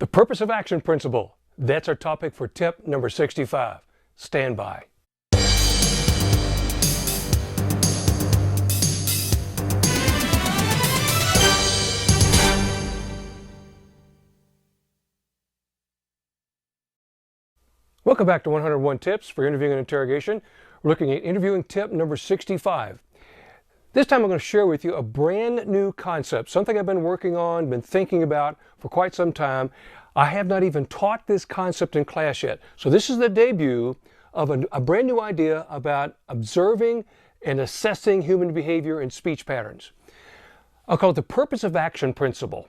The purpose of action principle. That's our topic for tip number 65. Stand by. Welcome back to 101 Tips for Interviewing and Interrogation. We're looking at interviewing tip number 65. This time I'm going to share with you a brand new concept, something I've been working on, been thinking about for quite some time. I have not even taught this concept in class yet. So this is the debut of a brand new idea about observing and assessing human behavior and speech patterns. I'll call it the purpose of action principle.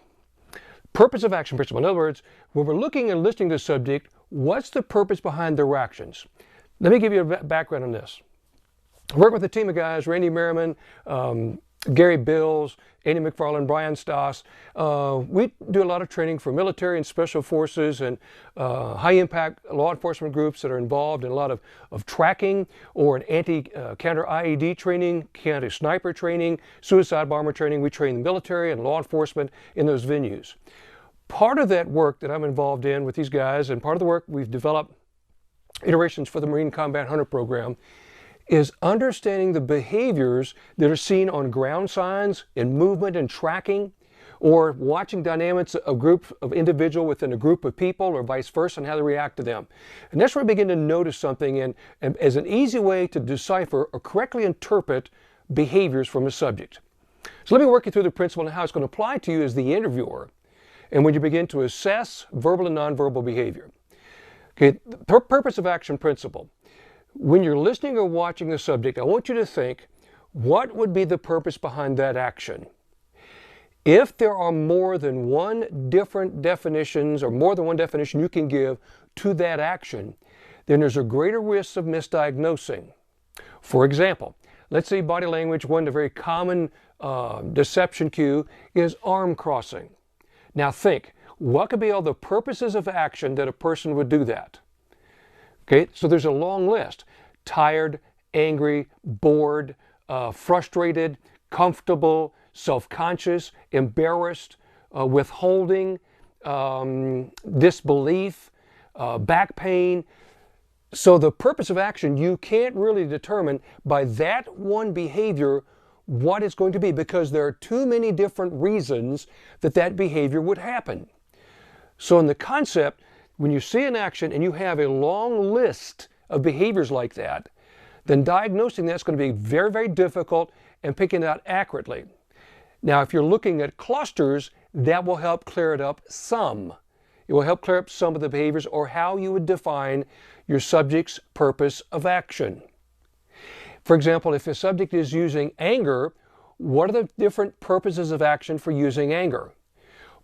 Purpose of action principle. In other words, when we're looking and listening to the subject, what's the purpose behind their actions? Let me give you a background on this. I work with a team of guys, Randy Merriman, Gary Bills, Andy McFarland, Brian Stoss. We do a lot of training for military and special forces and high-impact law enforcement groups that are involved in a lot of tracking or an counter IED training, counter sniper training, suicide bomber training. We train the military and law enforcement in those venues. Part of that work that I'm involved in with these guys, and part of the work we've developed iterations for the Marine Combat Hunter program, is understanding the behaviors that are seen on ground signs in movement and tracking, or watching dynamics of group of individual within a group of people, or vice versa, and how they react to them. And that's where I begin to notice something, and as an easy way to decipher or correctly interpret behaviors from a subject. So let me work you through the principle and how it's going to apply to you as the interviewer, and when you begin to assess verbal and nonverbal behavior. Okay, the purpose of action principle. When you're listening or watching the subject, I want you to think, what would be the purpose behind that action? If there are more than one different definitions or more than one definition you can give to that action, then there's a greater risk of misdiagnosing. For example, let's say body language, one of the very common deception cue is arm crossing. Now think, what could be all the purposes of action that a person would do that? Okay, so there's a long list. Tired, angry, bored, frustrated, comfortable, self-conscious, embarrassed, withholding, disbelief, back pain. So the purpose of action, you can't really determine by that one behavior what it's going to be, because there are too many different reasons that that behavior would happen. So in the concept, when you see an action and you have a long list of behaviors like that, then diagnosing that's going to be very, very difficult and picking it out accurately. Now, if you're looking at clusters, that will help clear it up some. It will help clear up some of the behaviors or how you would define your subject's purpose of action. For example, if a subject is using anger, what are the different purposes of action for using anger?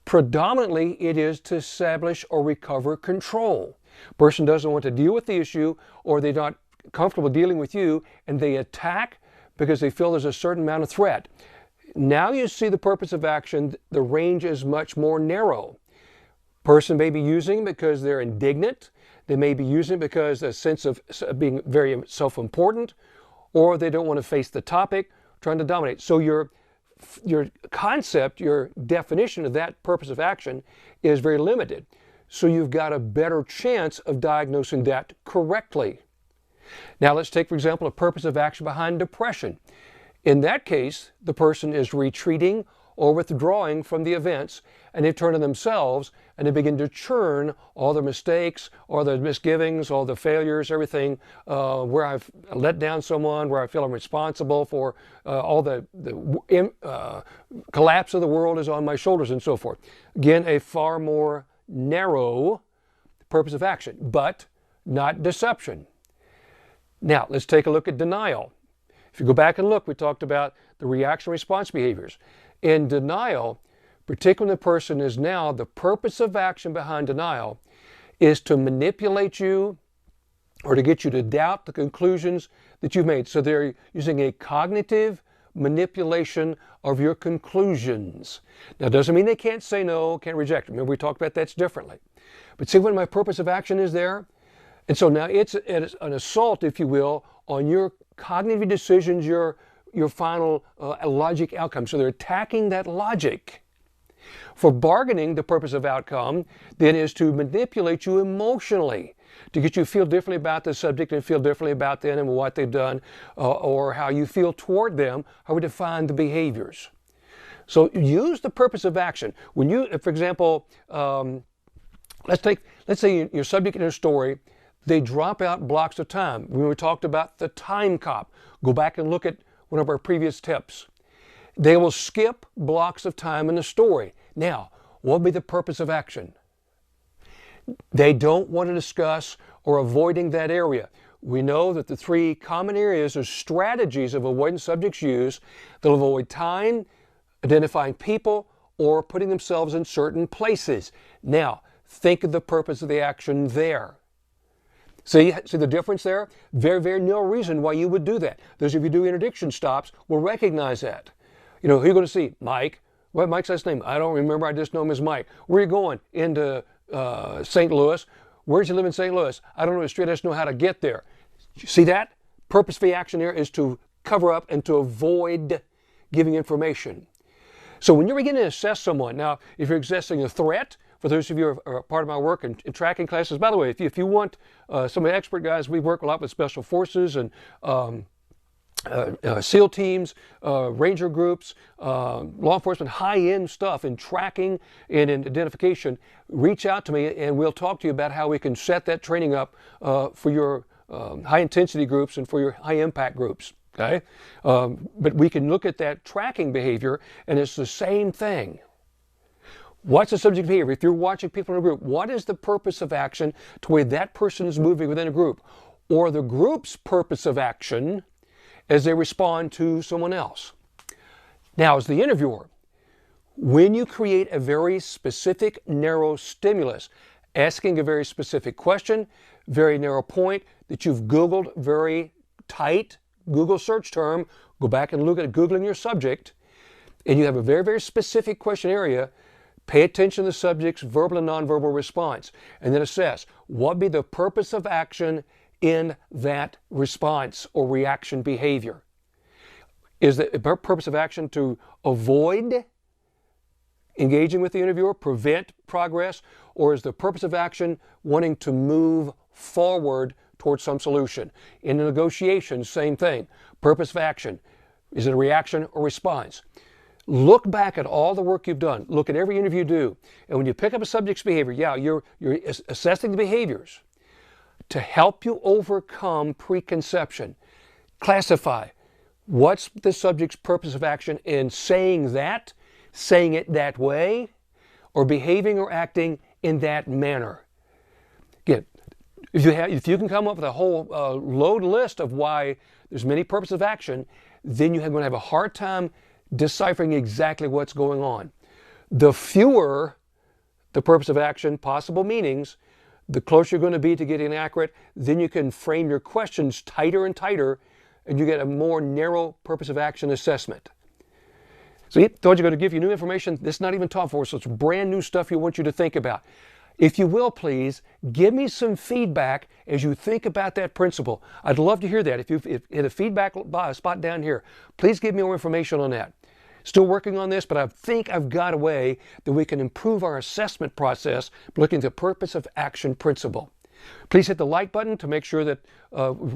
Predominantly, it is to establish or recover control. Person doesn't want to deal with the issue, or they're not comfortable dealing with you, and they attack because they feel there's a certain amount of threat. Now you see the purpose of action, the range is much more narrow. Person may be using it because they're indignant. They may be using it because a sense of being very self-important, or they don't want to face the topic, trying to dominate. So your concept, your definition of that purpose of action is very limited. So you've got a better chance of diagnosing that correctly. Now let's take, for example, a purpose of action behind depression. In that case, the person is retreating or withdrawing from the events, and they turn to themselves and they begin to churn all their mistakes, all the misgivings, all the failures, everything, where I've let down someone, where I feel I'm responsible for all the collapse of the world is on my shoulders and so forth. Again, a far more narrow purpose of action, but not deception. Now, let's take a look at denial. If you go back and look, we talked about the reaction response behaviors. In denial, particularly when the person is now, the purpose of action behind denial is to manipulate you or to get you to doubt the conclusions that you've made. So they're using a cognitive manipulation of your conclusions. Now, it doesn't mean they can't say no, can't reject it. Remember, we talked about that differently. But see when my purpose of action is there? And so now it's an assault, if you will, on your cognitive decisions, your final logic outcome. So they're attacking that logic. For bargaining, the purpose of outcome then is to manipulate you emotionally, to get you to feel differently about the subject and feel differently about them and what they've done, or how you feel toward them, how we define the behaviors. So use the purpose of action. When you, for example, let's say your subject in a story, they drop out blocks of time. When we talked about the time cop, go back and look at one of our previous tips. They will skip blocks of time in the story. Now, what would be the purpose of action? They don't want to discuss or avoiding that area. We know that the three common areas are strategies of avoidance subjects use. They'll avoid time, identifying people, or putting themselves in certain places. Now, think of the purpose of the action there. See the difference there? Very, very no reason why you would do that. Those of you who do interdiction stops will recognize that. You know, who are you going to see? Mike. What Mike's last name? I don't remember. I just know him as Mike. Where are you going? Into St. Louis. Where does he live in St. Louis? I don't know the street. I just know how to get there. You see that? Purpose of the action there is to cover up and to avoid giving information. So when you're beginning to assess someone, now if you're assessing a threat, for those of you who are part of my work in tracking classes, by the way, if you want some of the expert guys, we work a lot with special forces and SEAL teams, ranger groups, law enforcement, high-end stuff in tracking and in identification, reach out to me and we'll talk to you about how we can set that training up for your high-intensity groups and for your high-impact groups. Okay? But we can look at that tracking behavior and it's the same thing. What's the subject behavior? If you're watching people in a group, what is the purpose of action to where that person is moving within a group? Or the group's purpose of action as they respond to someone else? Now, as the interviewer, when you create a very specific, narrow stimulus, asking a very specific question, very narrow point that you've Googled, very tight Google search term, go back and look at Googling your subject, and you have a very, very specific question area, pay attention to the subject's verbal and nonverbal response, and then assess what would be the purpose of action in that response or reaction behavior. Is the purpose of action to avoid engaging with the interviewer, prevent progress, or is the purpose of action wanting to move forward towards some solution? In the negotiations, same thing. Purpose of action. Is it a reaction or response? Look back at all the work you've done. Look at every interview you do. And when you pick up a subject's behavior, yeah, you're assessing the behaviors to help you overcome preconception. Classify. What's the subject's purpose of action in saying that, saying it that way, or behaving or acting in that manner? Again, if you can come up with a whole load list of why there's many purposes of action, then you're going to have a hard time deciphering exactly what's going on. The fewer the purpose of action, possible meanings, the closer you're going to be to getting accurate, then you can frame your questions tighter and tighter, and you get a more narrow purpose of action assessment. So I told you I'm going to give you new information. This is not even taught for, so it's brand new stuff you want you to think about. If you will, please, give me some feedback as you think about that principle. I'd love to hear that. If you hit a feedback spot down here, please give me more information on that. Still working on this, but I think I've got a way that we can improve our assessment process looking at the purpose of action principle. Please hit the like button to make sure that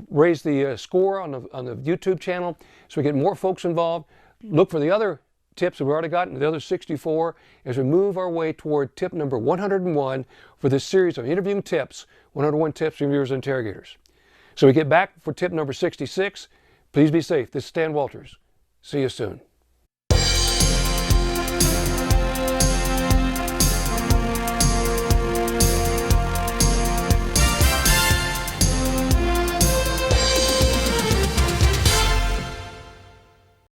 raise the score on the YouTube channel so we get more folks involved. Look for the other tips that we've already gotten, the other 64, as we move our way toward tip number 101 for this series of interviewing tips, 101 tips for interviewers and interrogators. So we get back for tip number 66. Please be safe. This is Stan Walters. See you soon.